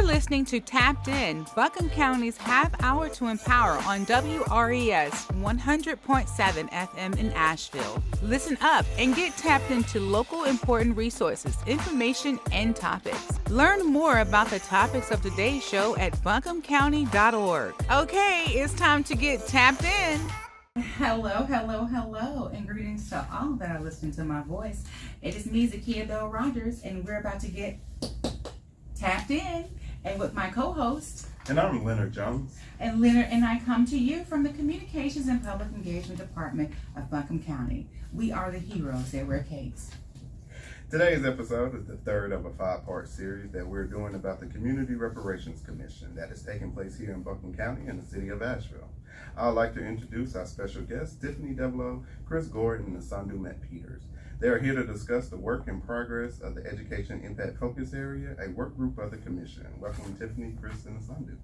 listening to Tapped In, Buncombe County's half hour to empower on WRES 100.7 FM in Asheville. Listen up and get tapped into local important resources, information, and topics. Learn more about the topics of today's show at buncombecounty.org. Okay, it's time to get tapped in. Hello, and greetings to all that are listening to my voice. It is me, Zakia Bell Rogers, and we're about to get tapped in, and with my co-host. And I'm Leonard Jones. And Leonard and I come to you from the Communications and Public Engagement Department of Buncombe County. We are the heroes that wear capes. Today's episode is the third of a 5-part series that we're doing about the Community Reparations Commission that is taking place here in Buncombe County in the City of Asheville. I'd like to introduce our special guests, Tiffany DeBellot, Chris Gordon, and Osondu Mcpeters. They are here to discuss the work in progress of the Education Impact Focus Area, a work group of the Commission. Welcome, Tiffany, Chris, and Osondu.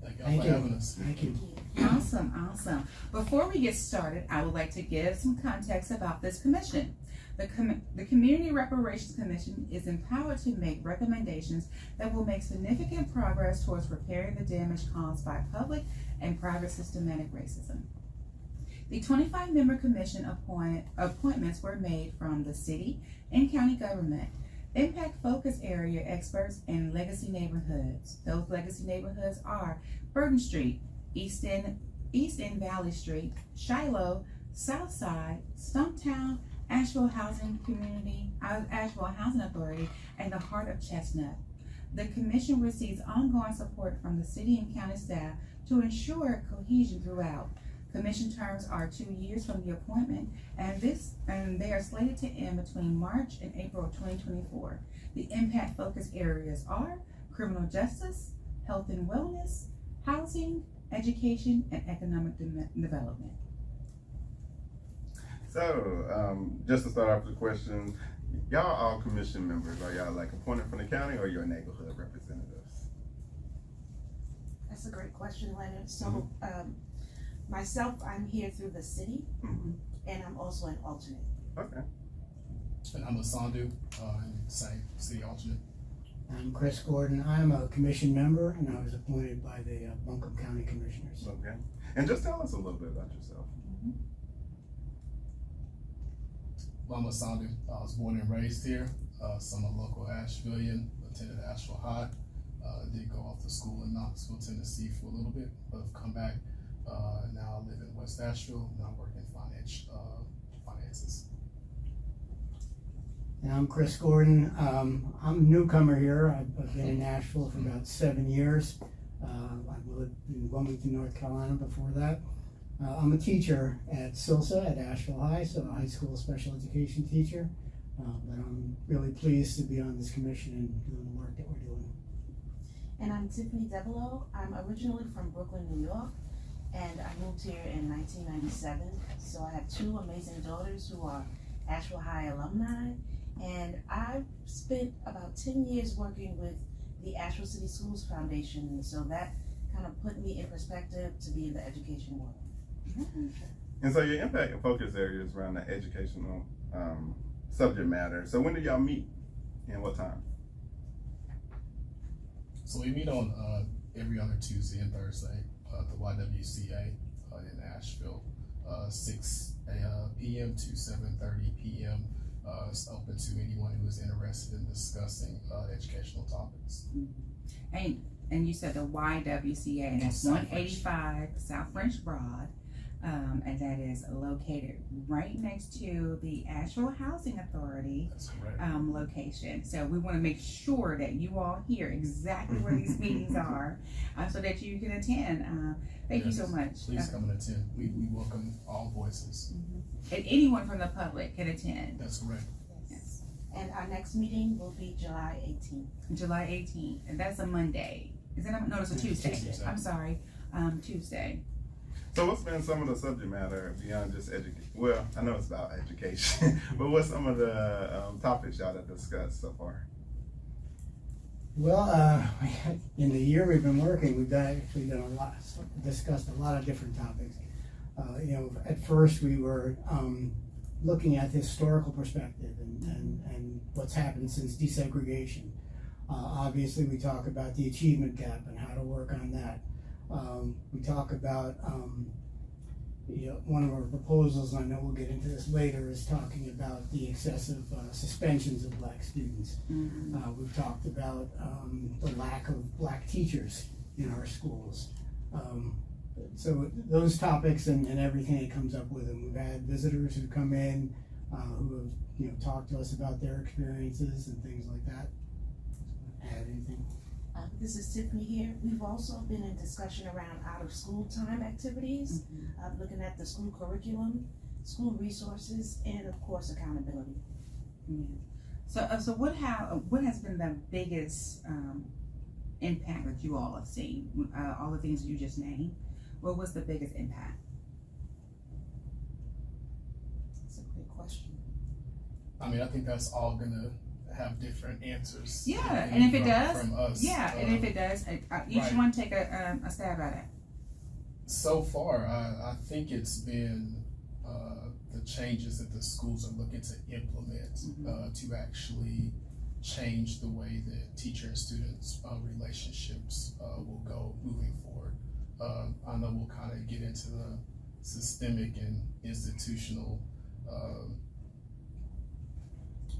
Thank you for having us. Thank you. Awesome. Before we get started, I would like to give some context about this commission. The Community Reparations Commission is empowered to make recommendations that will make significant progress towards repairing the damage caused by public and private systematic racism. The 25-member commission appointments were made from the city and county government, impact focus area experts, and legacy neighborhoods. Those legacy neighborhoods are Burton Street, East End Valley Street, Shiloh, Southside, Stumptown, Asheville Housing Authority, and the heart of Chestnut. The commission receives ongoing support from the city and county staff to ensure cohesion throughout. Commission terms are 2 years from the appointment, and they are slated to end between March and April of 2024. The impact focus areas are criminal justice, health and wellness, housing, education, and economic development. So, just to start off with the question, y'all all commission members. Are y'all like appointed from the county or your neighborhood representatives? That's a great question, Leonard. So, myself, I'm here through the city, and I'm also an alternate. Okay. And I'm Osondu, same city alternate. I'm Chris Gordon. I'm a commission member, and I was appointed by the Buncombe County Commissioners. Okay. And just tell us a little bit about yourself. Well, I'm Osondu. I was born and raised here. So I'm a local Ashevillean, attended Asheville High. Did go off to school in Knoxville, Tennessee for a little bit, but I've come back. Now I live in West Asheville, and I work in finances. And I'm Chris Gordon. I'm a newcomer here. I've been in Asheville for about 7 years. I've lived in Wilmington, North Carolina before that. I'm a teacher at SILSA at Asheville High, so a high school special education teacher. But I'm really pleased to be on this commission and doing the work that we're doing. And I'm Tiffany DeBellot. I'm originally from Brooklyn, New York, and I moved here in 1997. So I have 2 amazing daughters who are Asheville High alumni, and I've spent about 10 years working with the Asheville City Schools Foundation, and so that kind of put me in perspective to be in the education world. And so your impact and focus area is around the educational subject matter. So when do y'all meet and what time? So we meet on every other Tuesday and Thursday, the YWCA in Asheville, 6 p.m. to 7:30 p.m. It's open to anyone who is interested in discussing educational topics. And you said the YWCA, and that's 185 South French Broad. And that is located right next to the Asheville Housing Authority location. So we want to make sure that you all hear exactly where these meetings are so that you can attend. Thank you so much. Please come and attend. We welcome all voices. And anyone from the public can attend. That's correct. Yes. And our next meeting will be July 18th. July 18th, and that's a Monday. Is that no? It's a Tuesday. Tuesday. I'm sorry, Tuesday. So what's been some of the subject matter beyond just education? Well, I know it's about education, but what's some of the topics y'all have discussed so far? Well, in the year we've been working, we've actually done a lot, discussed a lot of different topics. At first we were looking at the historical perspective and what's happened since desegregation. Obviously, we talk about the achievement gap and how to work on that. We talk about, one of our proposals, and I know we'll get into this later, is talking about the excessive suspensions of black students. We've talked about the lack of black teachers in our schools. So those topics and everything that comes up with them. We've had visitors who come in who have talked to us about their experiences and things like that. Add anything? This is Tiffany here. We've also been in discussion around out of school time activities, looking at the school curriculum, school resources, and of course accountability. So what has been the biggest impact that you all have seen? All the things you just named. What was the biggest impact? That's a great question. I mean, I think that's all gonna have different answers. Yeah, and if it does, from us. and if it does, each right. one take a stab at it. So far, I think it's been the changes that the schools are looking to implement to actually change the way that teacher and students relationships will go moving forward. I know we'll kind of get into the systemic and institutional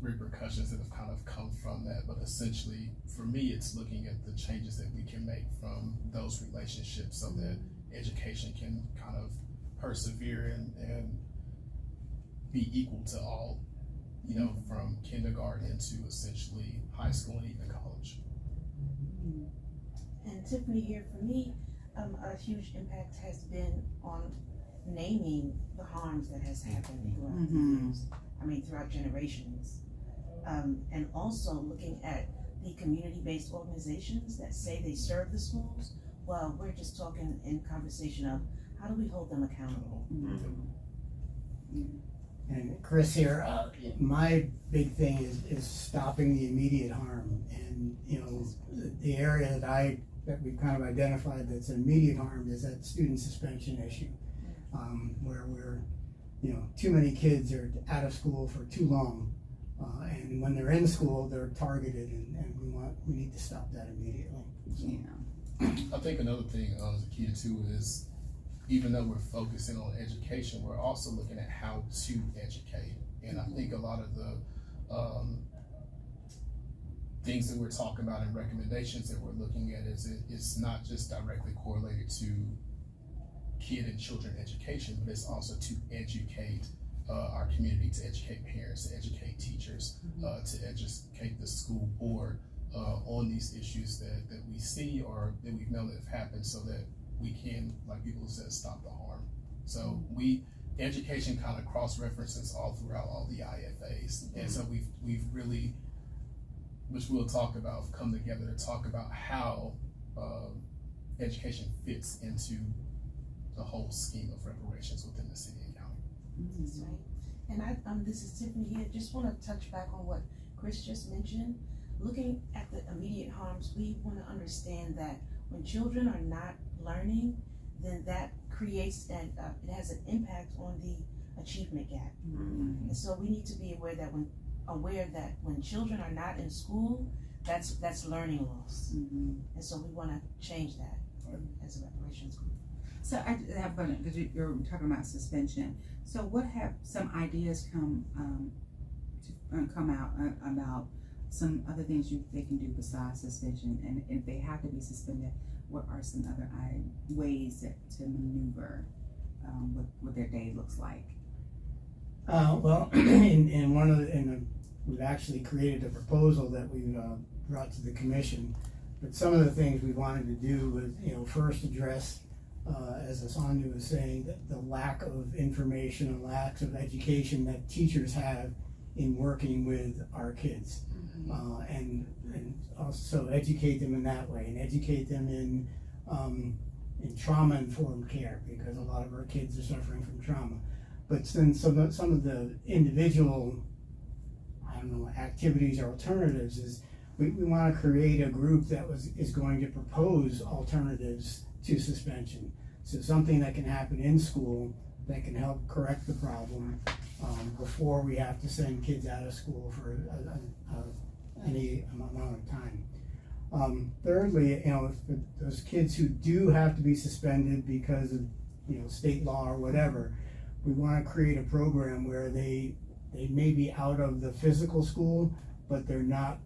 repercussions that have kind of come from that, but essentially for me it's looking at the changes that we can make from those relationships so that education can kind of persevere and be equal to all, from kindergarten to essentially high school and even college. And Tiffany here, for me, a huge impact has been on naming the harms that has happened throughout the years. I mean, throughout generations. And also looking at the community-based organizations that say they serve the schools. Well, we're just talking in conversation of how do we hold them accountable? And Chris here, my big thing is stopping the immediate harm. And the area that we've kind of identified that's an immediate harm is that student suspension issue, where we're too many kids are out of school for too long, and when they're in school, they're targeted, and we need to stop that immediately. I think another thing, Zakia, too, is even though we're focusing on education, we're also looking at how to educate. And I think a lot of the things that we're talking about and recommendations that we're looking at is not just directly correlated to kid and children education, but it's also to educate our community, to educate parents, to educate teachers, to educate the school board on these issues that we see or that we know that have happened, so that we can, like people have said, stop the harm. So education kind of cross-references all throughout all the IFAs. And so we've really, which we'll talk about, come together to talk about how education fits into the whole scheme of reparations within the city and county. That's right. And this is Tiffany here. Just want to touch back on what Chris just mentioned. Looking at the immediate harms, we want to understand that when children are not learning, then that creates and it has an impact on the achievement gap. And so we need to be aware that when children are not in school, that's learning loss. And so we want to change that as a reparations group. So I have one, because you're talking about suspension. So what have some ideas come out about some other things they can do besides suspension? And if they have to be suspended, what are some other ways to maneuver what their day looks like? Well, we've actually created a proposal that we've brought to the commission. But some of the things we wanted to do was, first address, as Osondu was saying, the lack of information and lack of education that teachers have in working with our kids. And also educate them in that way, and educate them in trauma-informed care, because a lot of our kids are suffering from trauma. But then some of the individual, activities or alternatives is we want to create a group that is going to propose alternatives to suspension. So something that can happen in school that can help correct the problem before we have to send kids out of school for any amount of time. Thirdly, if those kids who do have to be suspended because of, state law or whatever, we want to create a program where they may be out of the physical school, but they're not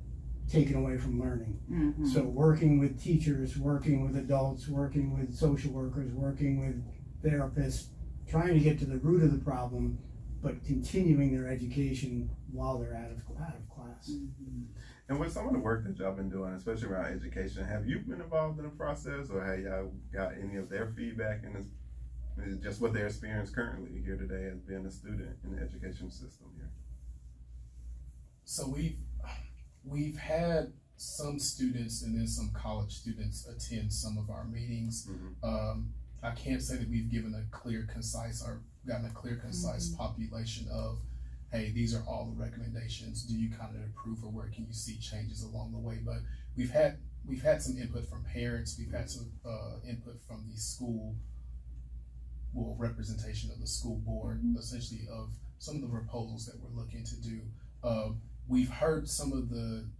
taken away from learning. Mm-hmm. So working with teachers, working with adults, working with social workers, working with therapists, trying to get to the root of the problem, but continuing their education while they're out of class. Mm-hmm. And with some of the work that y'all been doing, especially around education, have you been involved in the process, or have y'all got any of their feedback in this, just what their experience currently here today as being a student in the education system here? So we've had some students and then some college students attend some of our meetings. Mm-hmm. I can't say that we've given a clear, concise, or gotten a clear, concise population of, hey, these are all the recommendations. Do you kind of approve, or where can you see changes along the way? But we've had some input from parents. We've had some input from the school, representation of the school board, essentially of some of the proposals that we're looking to do. We've heard some of the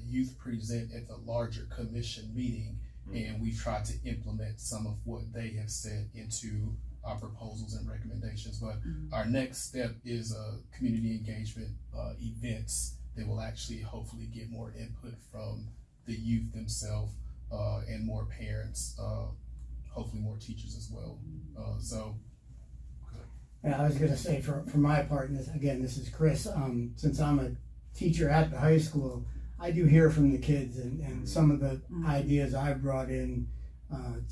youth present at the larger commission meeting, and we've tried to implement some of what they have said into our proposals and recommendations. But our next step is community engagement events that will actually hopefully get more input from the youth themselves and more parents, hopefully more teachers as well. Yeah, I was gonna say for my part, and this is Chris, since I'm a teacher at the high school, I do hear from the kids, and some of the ideas I've brought in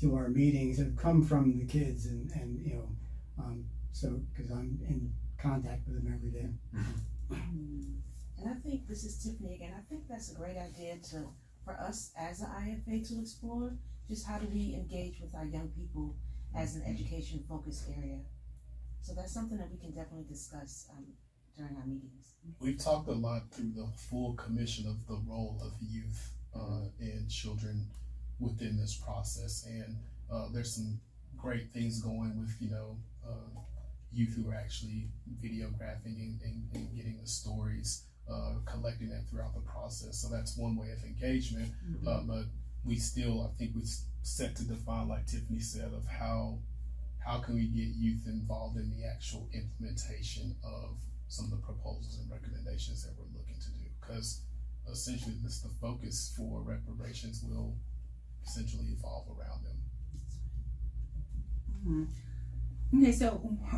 to our meetings have come from the kids, and so because I'm in contact with them every day. And I think, this is Tiffany again, I think that's a great idea for us as an IFA to explore, just how do we engage with our young people as an education focused area. So that's something that we can definitely discuss during our meetings. We've talked a lot through the full commission of the role of youth and children within this process, and there's some great things going with youth who are actually videographing and getting the stories, collecting that throughout the process. So that's one way of engagement, but we still, I think, we set to define, like Tiffany said, of how can we get youth involved in the actual implementation of some of the proposals and recommendations that we're looking to do, because essentially the focus for reparations will essentially evolve around them.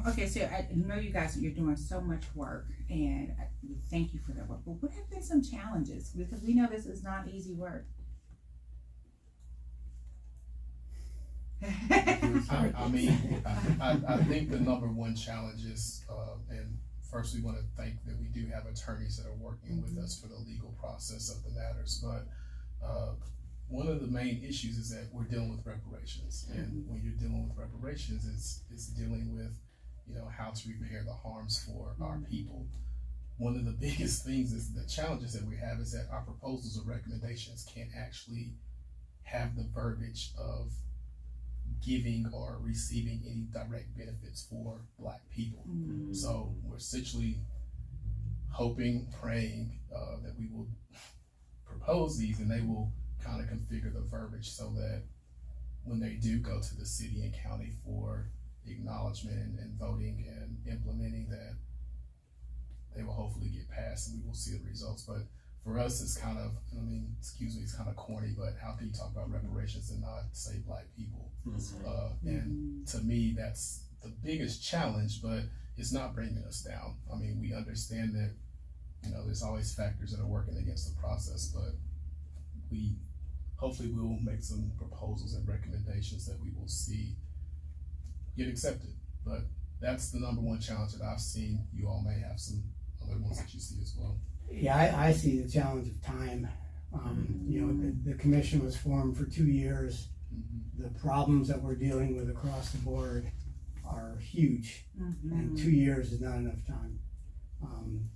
Okay, so I know you guys, you're doing so much work, and we thank you for that work, but what have been some challenges? Because we know this is not easy work. I mean, I think the number one challenge is, and first we want to thank that we do have attorneys that are working with us for the legal process of the matters, but one of the main issues is that we're dealing with reparations, and when you're dealing with reparations, it's dealing with, how to repair the harms for our people. One of the biggest things is the challenges that we have is that our proposals or recommendations can't actually have the verbiage of giving or receiving any direct benefits for Black people. So we're essentially hoping, praying that we will propose these, and they will kind of configure the verbiage so that when they do go to the city and county for acknowledgement and voting and implementing, that they will hopefully get passed and we will see the results. But for us, it's kind of, it's kind of corny, but how can you talk about reparations and not say Black people? And to me, that's the biggest challenge, but it's not bringing us down. We understand that, there's always factors that are working against the process, but hopefully we will make some proposals and recommendations that we will see get accepted. But that's the number one challenge that I've seen. You all may have some other ones that you see as well. Yeah, I see the challenge of time. The commission was formed for 2 years. The problems that we're dealing with across the board are huge, and 2 years is not enough time.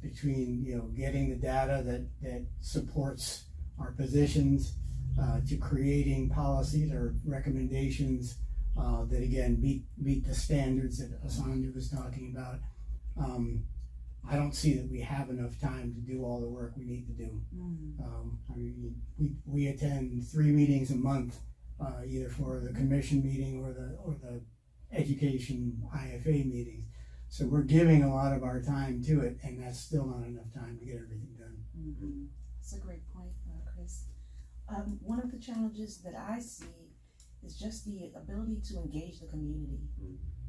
Between getting the data that supports our positions, to creating policies or recommendations that again meet the standards that Osondu was talking about. I don't see that we have enough time to do all the work we need to do. I mean, we attend 3 meetings a month, either for the commission meeting or the education IFA meetings. So we're giving a lot of our time to it, and that's still not enough time to get everything done. That's a great point, Chris. One of the challenges that I see is just the ability to engage the community,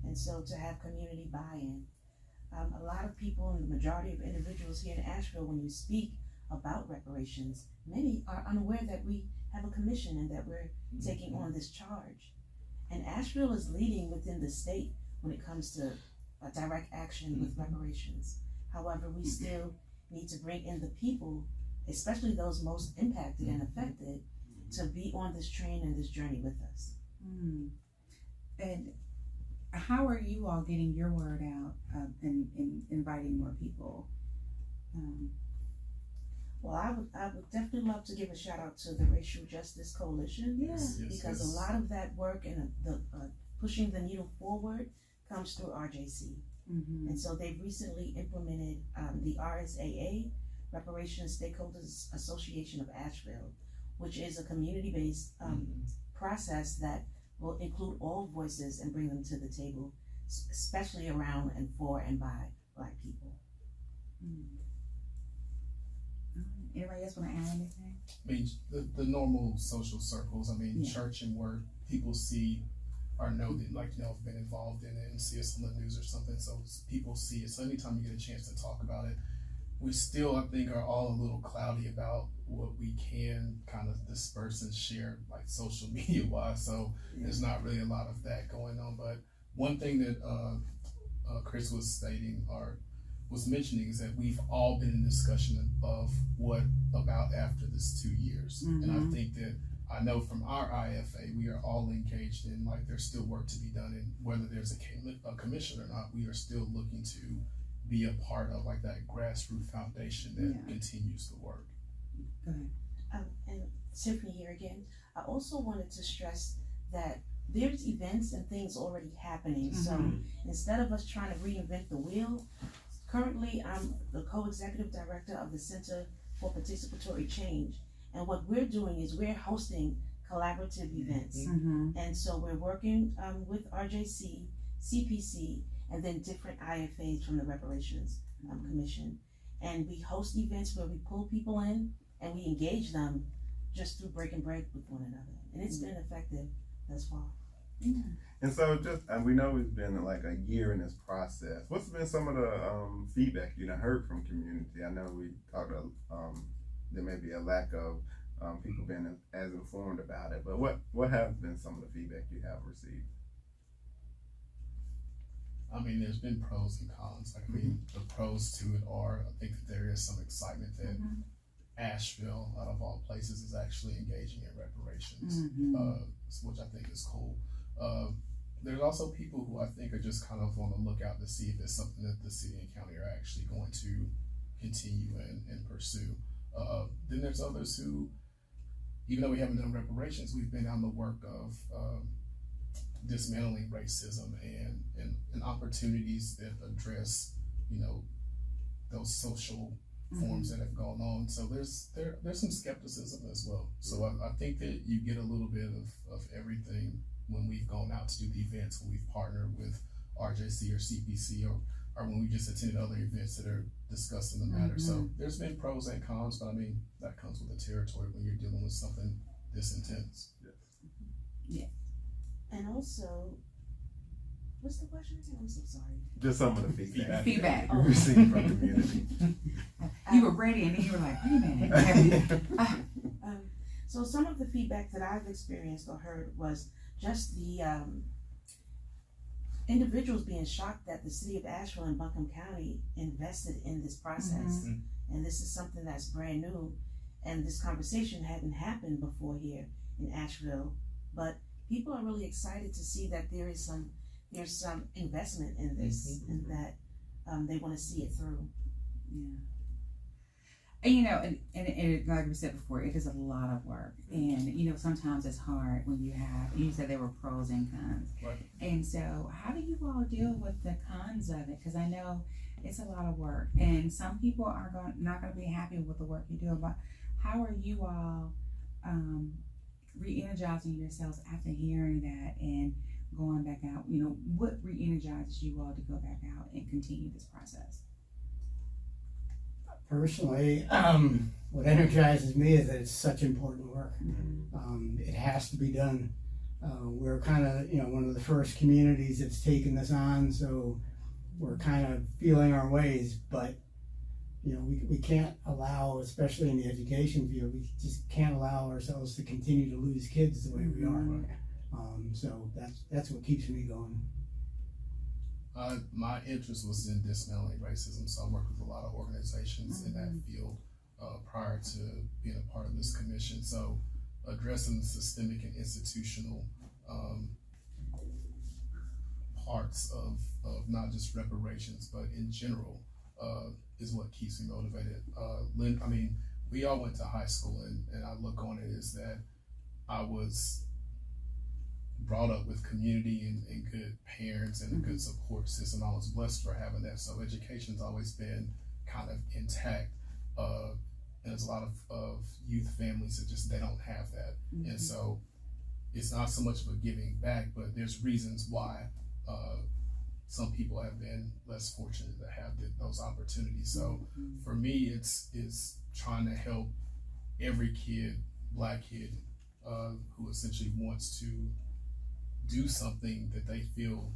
and so to have community buy-in. A lot of people, and the majority of individuals here in Asheville, when you speak about reparations, many are unaware that we have a commission and that we're taking on this charge. And Asheville is leading within the state when it comes to direct action with reparations. However, we still need to bring in the people, especially those most impacted and affected, to be on this train and this journey with us. And how are you all getting your word out and inviting more people? Well, I would definitely love to give a shout out to the Racial Justice Coalition, because a lot of that work and the pushing the needle forward comes through RJC. And so they've recently implemented the RSAA, Reparations Stakeholders Association of Asheville, which is a community-based process that will include all voices and bring them to the table, especially around and for and by Black people. Anybody else want to add anything? I mean, the normal social circles, I mean, church and work, people see or know that, like, have been involved in it and see us on the news or something, so people see it. So anytime you get a chance to talk about it, we still, I think, are all a little cloudy about what we can kind of disperse and share, like social media wise. So there's not really a lot of that going on. But one thing that Chris was stating or was mentioning is that we've all been in discussion of what about after this 2 years. And I think that I know from our IFA, we are all engaged in, like, there's still work to be done, and whether there's a commission or not, we are still looking to be a part of, like, that grassroots foundation that continues the work. Go ahead. And Tiffany here again. I also wanted to stress that there's events and things already happening. So instead of us trying to reinvent the wheel, currently I'm the co-executive director of the Center for Participatory Change. And what we're doing is we're hosting collaborative events. And so we're working with RJC, CPC, and then different IFAs from the Reparations Commission. And we host events where we pull people in and we engage them just through breaking bread with one another. And it's been effective thus far. And so we know it's been like a year in this process. What's been some of the feedback you heard from community? I know we talked about there may be a lack of people being as informed about it, but what have been some of the feedback you have received? I mean, there's been pros and cons. Like, I mean, the pros to it are, I think that there is some excitement that Asheville, out of all places, is actually engaging in reparations, which I think is cool. There's also people who I think are just kind of on the lookout to see if it's something that the city and county are actually going to continue and pursue. Then there's others who, even though we haven't done reparations, we've been on the work of dismantling racism and opportunities that address, those social forms that have gone on. So there's some skepticism as well. So I think that you get a little bit of everything when we've gone out to do the events, when we've partnered with RJC or CPC or when we just attended other events that are discussing the matter. So there's been pros and cons, but I mean, that comes with the territory when you're dealing with something this intense. Yeah. And also, what's the question again? I'm so sorry. Just some of the feedback you received from community. You were ready and then you were like, wait a minute. So some of the feedback that I've experienced or heard was just the individuals being shocked that the City of Asheville and Buncombe County invested in this process. And this is something that's brand new, and this conversation hadn't happened before here in Asheville, but people are really excited to see that there's some investment in this and that they want to see it through. And and like we said before, it is a lot of work, and sometimes it's hard when you said there were pros and cons. Right. And so how do you all deal with the cons of it? Because I know It's a lot of work, and some people are not going to be happy with the work you do. But how are you all re-energizing yourselves after hearing that and going back out? You know, what re-energizes you all to go back out and continue this process? Personally, what energizes me is that it's such important work. It has to be done. We're kind of, one of the first communities that's taken this on, so we're kind of feeling our ways, but, we can't allow, especially in the education field, we just can't allow ourselves to continue to lose kids the way we are. So that's what keeps me going. My interest was in dismantling racism, so I worked with a lot of organizations in that field prior to being a part of this commission. So addressing the systemic and institutional parts of not just reparations, but in general, is what keeps me motivated. We all went to high school, and I look on it as that I was brought up with community and good parents and a good support system. I was blessed for having that. So education's always been kind of intact. And there's a lot of youth families that just, they don't have that. And so it's not so much of a giving back, but there's reasons why some people have been less fortunate to have those opportunities. So for me, it's trying to help every kid, Black kid, who essentially wants to do something that they feel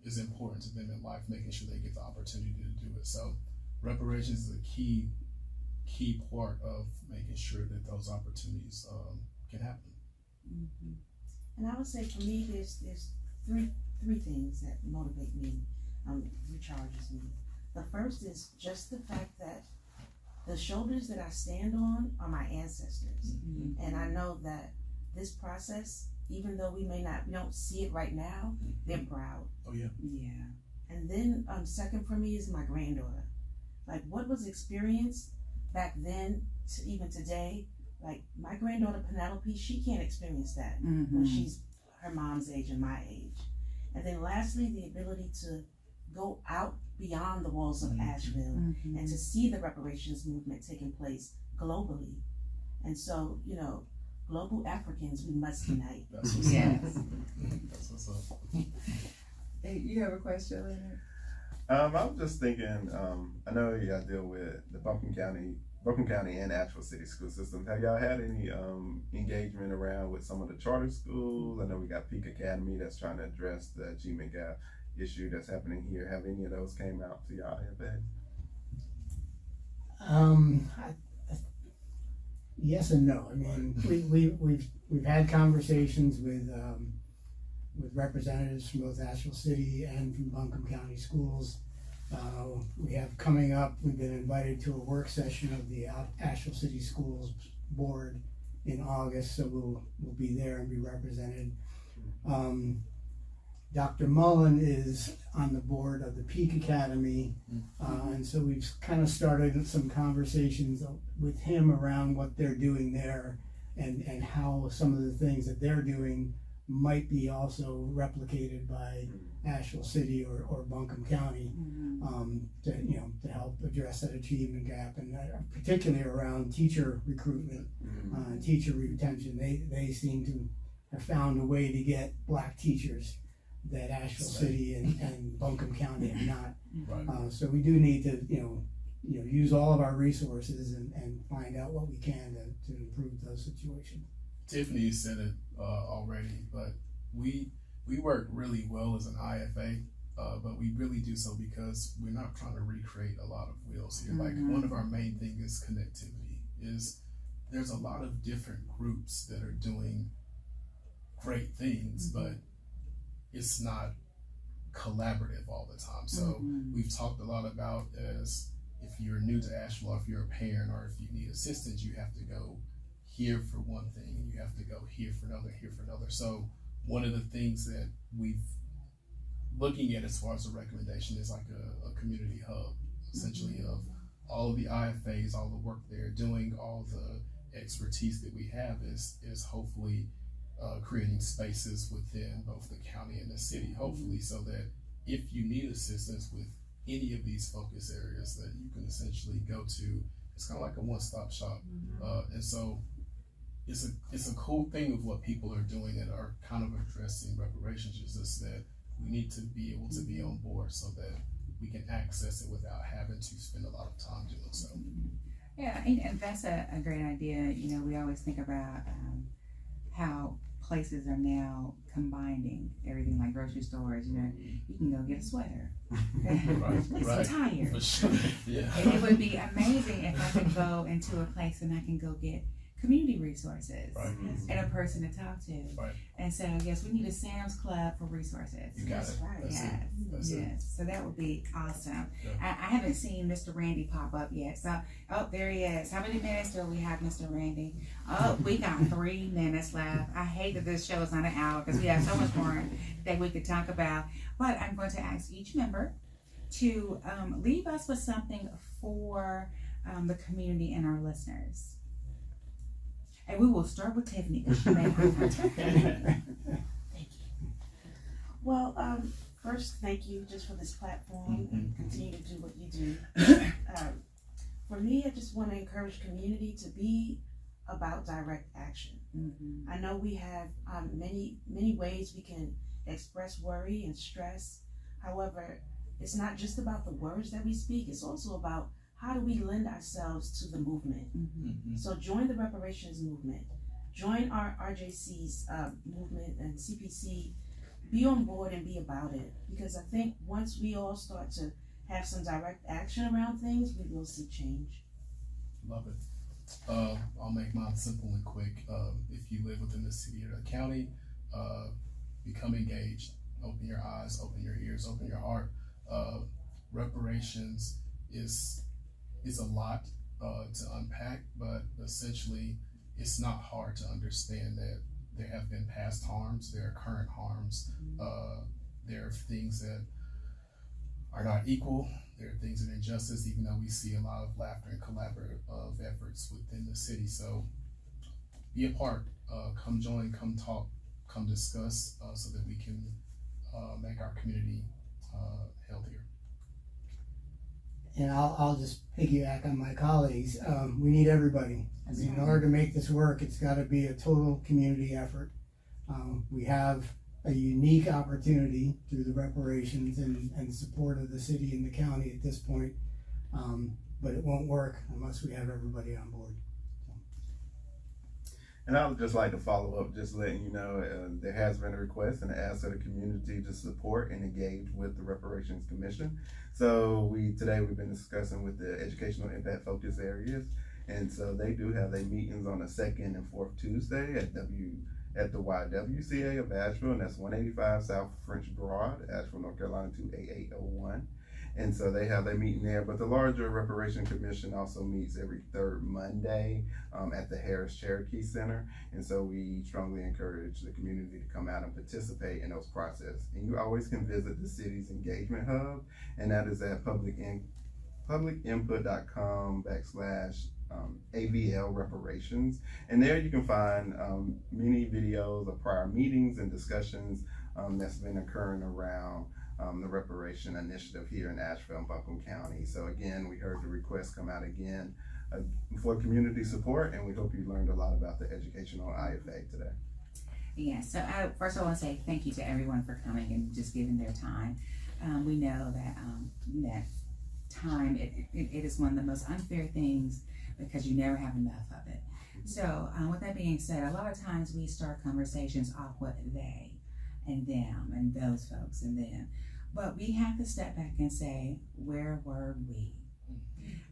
is important to them in life, making sure they get the opportunity to do it. So reparations is a key part of making sure that those opportunities can happen. And I would say for me, there's three things that motivate me, recharges me. The first is just the fact that the shoulders that I stand on are my ancestors. And I know that this process, even though we don't see it right now, they're proud. Oh yeah. Yeah. And then second for me is my granddaughter. Like what was experienced back then to even today, like my granddaughter Penelope, she can't experience that when she's her mom's age and my age. And then lastly, the ability to go out beyond the walls of Asheville and to see the reparations movement taking place globally. And so, global Africans, we must unite. That's what's Yes. That's what's up. Hey, you have a question, Leonard? I was just thinking, I know you guys deal with the Buncombe County and Asheville City school systems. Have y'all had any engagement around with some of the charter schools? I know we got Peak Academy that's trying to address the achievement gap issue that's happening here. Have any of those came out to y'all IFAs? Yes and no. I mean, we've had conversations with representatives from both Asheville City and from Buncombe County schools. We have coming up, we've been invited to a work session of the Asheville City Schools Board in August, so we'll be there and be represented. Dr. Mullen is on the board of the Peak Academy, and so we've kind of started some conversations with him around what they're doing there and how some of the things that they're doing might be also replicated by Asheville City or Buncombe County to help address that achievement gap, and particularly around teacher recruitment, teacher retention. They seem to have found a way to get Black teachers that Asheville City and Buncombe County have not. Right. So we do need to use all of our resources and find out what we can to improve those situations. Tiffany said it already, but we work really well as an IFA, but we really do so because we're not trying to recreate a lot of wheels here. Like one of our main things is connectivity. There's a lot of different groups that are doing great things, but it's not collaborative all the time. So we've talked a lot about as if you're new to Asheville, if you're a parent, or if you need assistance, you have to go here for one thing and you have to go here for another, here for another. So one of the things that we've looking at as far as a recommendation is like a community hub, essentially, of all of the IFAs, all the work they're doing, all the expertise that we have is hopefully creating spaces within both the county and the city, hopefully, so that if you need assistance with any of these focus areas that you can essentially go to. It's kind of like a one-stop shop. And so it's a cool thing of what people are doing that are kind of addressing reparations. Is just that we need to be able to be on board so that we can access it without having to spend a lot of time doing so. Yeah, and that's a great idea. You know, we always think about how places are now combining everything, like grocery stores. You know, you can go get a sweater. I'm so tired. For sure. Yeah. And it would be amazing if I could go into a place and I can go get community resources Right. and a person to talk to. Right. And so, yes, we need a Sam's Club for resources. You got That's it. right. That's Yes, it. That's it. yes. So that would be awesome. Yeah. I haven't seen Mr. Randy pop up yet. So, oh, there he is. How many minutes do we have, Mr. Randy? Oh, we got 3 minutes left. I hate that this show is not an hour because we have so much more that we could talk about. But I'm going to ask each member to leave us with something for the community and our listeners. And we will start with Tiffany because she may have time. Thank you. Well, first, thank you just for this platform and continue to do what you do. For me, I just want to encourage community to be about direct action. I know we have many ways we can express worry and stress. However, it's not just about the words that we speak, it's also about how do we lend ourselves to the movement. So join the reparations movement, join our RJC's movement and CPC, be on board and be about it. Because I think once we all start to have some direct action around things, we will see change. Love it. I'll make mine simple and quick. If you live within the city or the county, become engaged. Open your eyes, open your ears, open your heart. Reparations is a lot to unpack, but essentially it's not hard to understand that there have been past harms, there are current harms, there are things that are not equal, there are things of injustice, even though we see a lot of laughter and collaborative efforts within the city. So be a part, come join, come talk, come discuss, so that we can make our community healthier. And I'll just piggyback on my colleagues. We need everybody. I mean, in order to make this work, it's got to be a total community effort. We have a unique opportunity through the reparations and support of the city and the county at this point, but it won't work unless we have everybody on board. And I would just like to follow up, just letting you know, there has been a request and an ask of the community to support and engage with the Reparations Commission. So today we've been discussing with the educational impact focus areas. And so they do have their meetings on the 2nd and 4th Tuesday at the YWCA of Asheville, and that's 185 South French Broad, Asheville, North Carolina 28801. And so they have their meeting there, but the larger Reparation Commission also meets every third Monday at the Harris Cherokee Center. And so we strongly encourage the community to come out and participate in those processes. And you always can visit the city's engagement hub, and that is at publicinput.com/AVL reparations. And there you can find many videos of prior meetings and discussions that's been occurring around the reparation initiative here in Asheville and Buncombe County. So again, we heard the request come out again for community support, and we hope you learned a lot about the educational IFA today. Yeah, so first I want to say thank you to everyone for coming and just giving their time. We know that that time, it is one of the most unfair things because you never have enough of it. So with that being said, a lot of times we start conversations off with they and them and those folks and them. But we have to step back and say, where were we?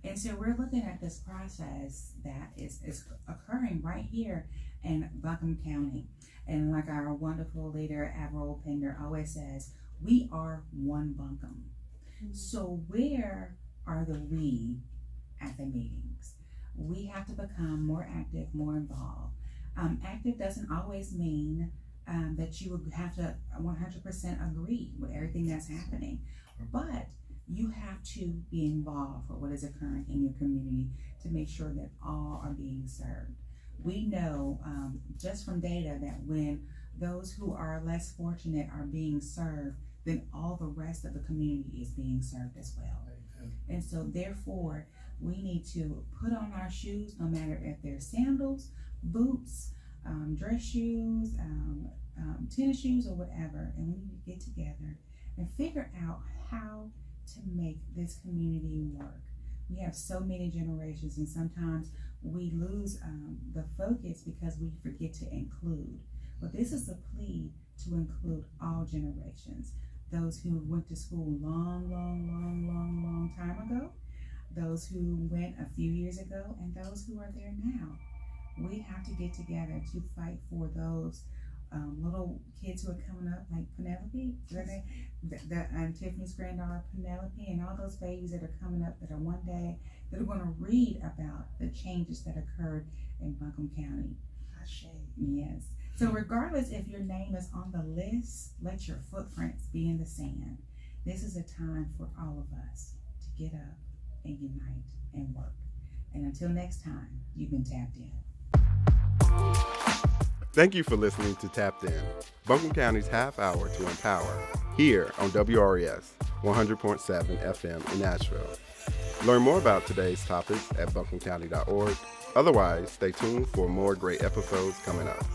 And so we're looking at this process that is occurring right here in Buncombe County. And like our wonderful leader, Admiral Pender, always says, we are one Buncombe. So where are the we at the meetings? We have to become more active, more involved. Active doesn't always mean that you would have to 100% agree with everything that's happening, but you have to be involved with what is occurring in your community to make sure that all are being served. We know just from data that when those who are less fortunate are being served, then all the rest of the community is being served as well. And so therefore, we need to put on our shoes, no matter if they're sandals, boots, dress shoes, tennis shoes, or whatever, and we need to get together and figure out how to make this community work. We have so many generations, and sometimes we lose the focus because we forget to include. But this is a plea to include all generations. Those who went to school long time ago, those who went a few years ago, and those who are there now. We have to get together to fight for those little kids who are coming up, like Penelope, Tiffany's granddaughter Penelope, and all those babies that are coming up that are one day that are going to read about the changes that occurred in Buncombe County. Yes. So regardless if your name is on the list, let your footprints be in the sand. This is a time for all of us to get up and unite and work. And until next time, you've been tapped in. Thank you for listening to Tapped In, Buncombe County's half hour to empower, here on WRES 100.7 FM in Asheville. Learn more about today's topics at buncombecounty.org. Otherwise, stay tuned for more great episodes coming up.